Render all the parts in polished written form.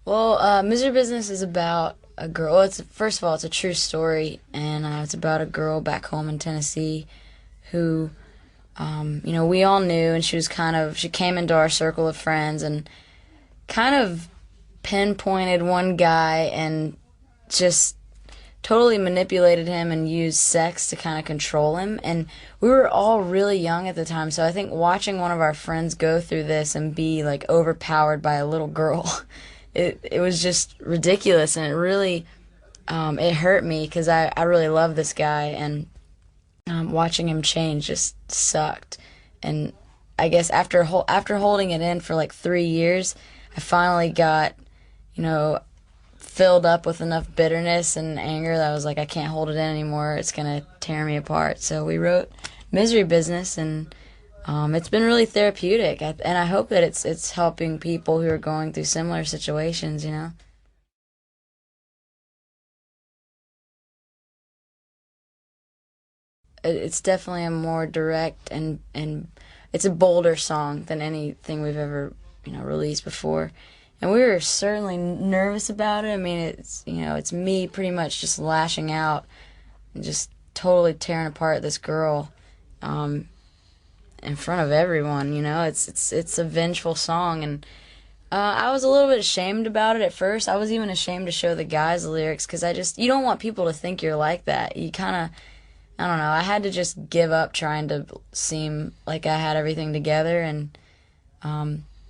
Well, Misery Business is about a girl. Well, it's first of all, it's a true story, and it's about a girl back home in Tennessee who, we all knew, and she came into our circle of friends and kind of pinpointed one guy and just totally manipulated him and used sex to kind of control him. And we were all really young at the time, so I think watching one of our friends go through this and be like overpowered by a little girl, it was just ridiculous, and it really it hurt me because I really love this guy, and watching him change just sucked. And I guess after holding it in for like 3 years, I finally got, you know, filled up with enough bitterness and anger that I was like, I can't hold it in anymore. It's gonna tear me apart. So we wrote Misery Business, and it's been really therapeutic. And I hope that it's helping people who are going through similar situations. It's definitely a more direct and it's a bolder song than anything we've ever released before. And we were certainly nervous about it. I mean, it's me pretty much just lashing out and just totally tearing apart this girl um, in front of everyone. It's a vengeful song, and I was a little bit ashamed about it at first. I was even ashamed to show the guys the lyrics because you don't want people to think you're like that. You kind of, I don't know. I had to just give up trying to seem like I had everything together, and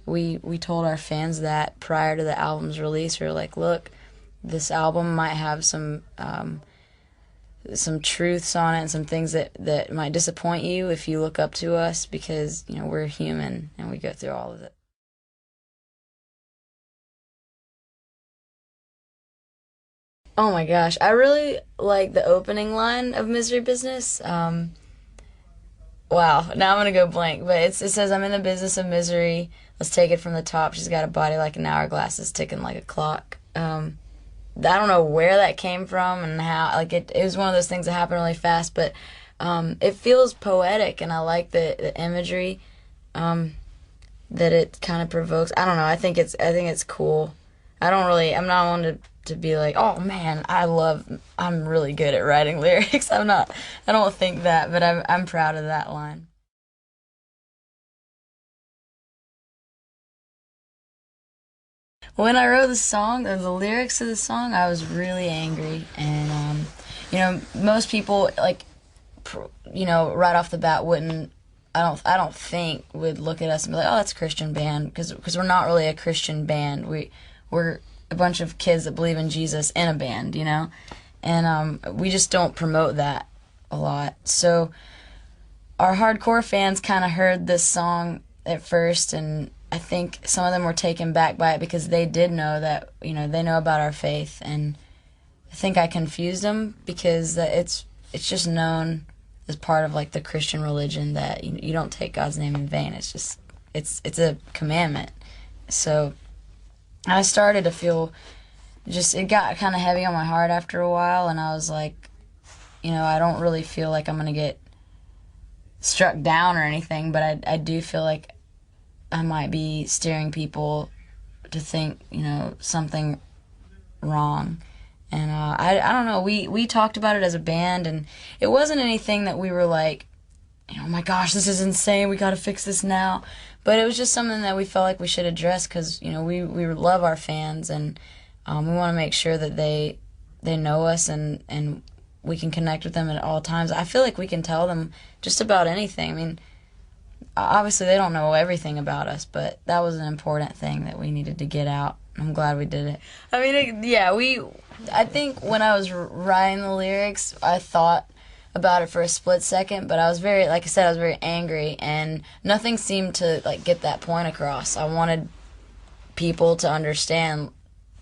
we told our fans that prior to the album's release. We were like, look, this album might have some truths on it and some things that might disappoint you if you look up to us, because we're human and we go through all of it. Oh my gosh, I really like the opening line of Misery Business. Wow, now I'm gonna go blank, but it says, I'm in the business of misery. Let's take it from the top. She's got a body like an hourglass, is ticking like a clock. I don't know where that came from and how. Like it was one of those things that happened really fast, but it feels poetic, and I like the imagery that it kind of provokes. I don't know. I think it's cool. I'm not one to be like, oh man, I'm really good at writing lyrics. I don't think that, but I'm proud of that line. When I wrote the song, or the lyrics to the song, I was really angry, and most people like, right off the bat wouldn't. I don't think would look at us and be like, oh, that's a Christian band, because we're not really a Christian band. We're a bunch of kids that believe in Jesus in a band, and we just don't promote that a lot. So our hardcore fans kind of heard this song at first, and I think some of them were taken back by it because they did know that, they know about our faith, and I think I confused them because it's just known as part of like the Christian religion that you don't take God's name in vain. It's a commandment. So I started to feel, just it got kind of heavy on my heart after a while, and I was like, I don't really feel like I'm gonna get struck down or anything, but I do feel like I might be steering people to think, something wrong. And I don't know. We talked about it as a band, and it wasn't anything that we were like, oh my gosh, this is insane. We got to fix this now. But it was just something that we felt like we should address because we love our fans, and we want to make sure that they know us, and we can connect with them at all times. I feel like we can tell them just about anything. I mean, obviously they don't know everything about us, but that was an important thing that we needed to get out. I'm glad we did it. I mean, I think when I was writing the lyrics, I thought about it for a split second, but I was like I said, I was very angry, and nothing seemed to like get that point across. I wanted people to understand,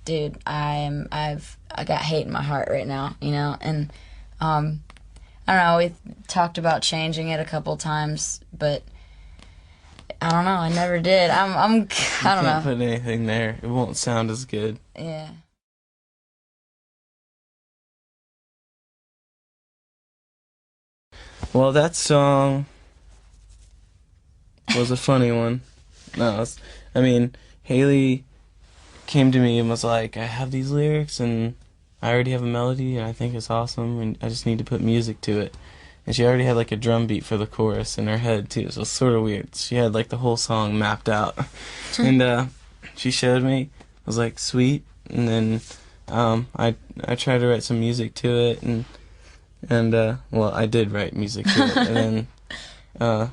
dude, I got hate in my heart right now, and I don't know. We talked about changing it a couple times, but I don't know. I never did. You I don't can't know. put anything there. It won't sound as good. Yeah. Well, that song was a funny one. No, I mean, Haley came to me and was like, I have these lyrics and I already have a melody and I think it's awesome and I just need to put music to it. And she already had like a drum beat for the chorus in her head too, so it's sort of weird. She had like the whole song mapped out. And she showed me. I was like, sweet. And then I tried to write some music to it, and well, I did write music to it. And then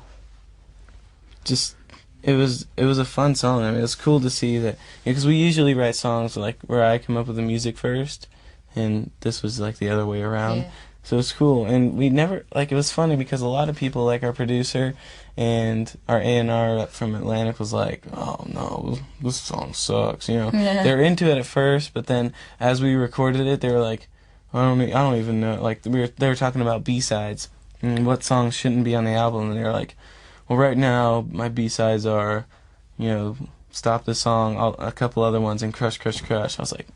just it was a fun song. I mean, it was cool to see that, because we usually write songs like where I come up with the music first, and this was like the other way around. Yeah. So it's cool, and we never, like, it was funny because a lot of people, like our producer and our A&R from Atlantic was like, oh no, this song sucks, you know. Yeah. They were into it at first, but then as we recorded it, they were like, I don't even know, like, they were talking about B-sides and what songs shouldn't be on the album, and they were like, well, right now my B-sides are, you know, Stop the Song, a couple other ones, and Crush, Crush, Crush. I was like,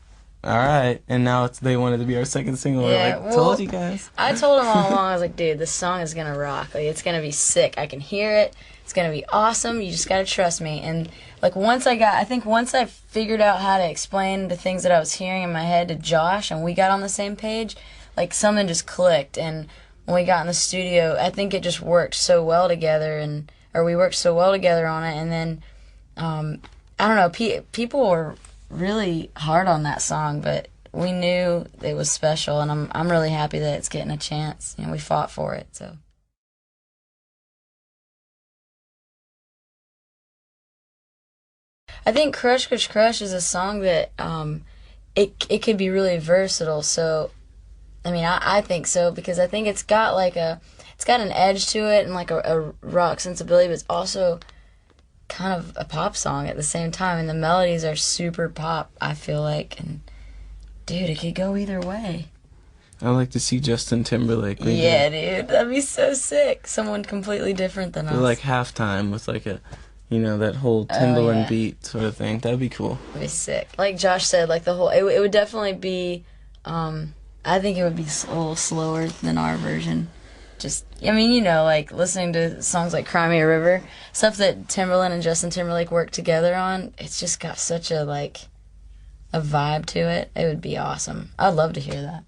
all right, and now they wanted to be our second single. Yeah, We're like, told you guys. I told him all along, I was like, dude, this song is gonna rock. Like, it's gonna be sick. I can hear it. It's gonna be awesome. You just gotta trust me. And like, once I figured out how to explain the things that I was hearing in my head to Josh, and we got on the same page, like, something just clicked. And when we got in the studio, I think it just worked so well together, or we worked so well together on it. And then, I don't know, people were really hard on that song, but we knew it was special, and I'm really happy that it's getting a chance. You know, we fought for it, so. I think Crush Crush Crush is a song that it could be really versatile. So, I mean, I think so, because I think it's got an edge to it and like a rock sensibility, but it's also kind of a pop song at the same time, and the melodies are super pop, I feel like, and dude, it could go either way. I like to see Justin Timberlake. Yeah, dude, that'd be so sick. Someone completely different than us. Like halftime with like a, you know, that whole Timberland beat sort of thing. That'd be cool. It'd be sick. Like Josh said, like the whole, it would definitely be, I think it would be a little slower than our version. Just, I mean, you know, like listening to songs like Cry Me a River, stuff that Timberland and Justin Timberlake worked together on, it's just got such a vibe to it. It would be awesome. I'd love to hear that.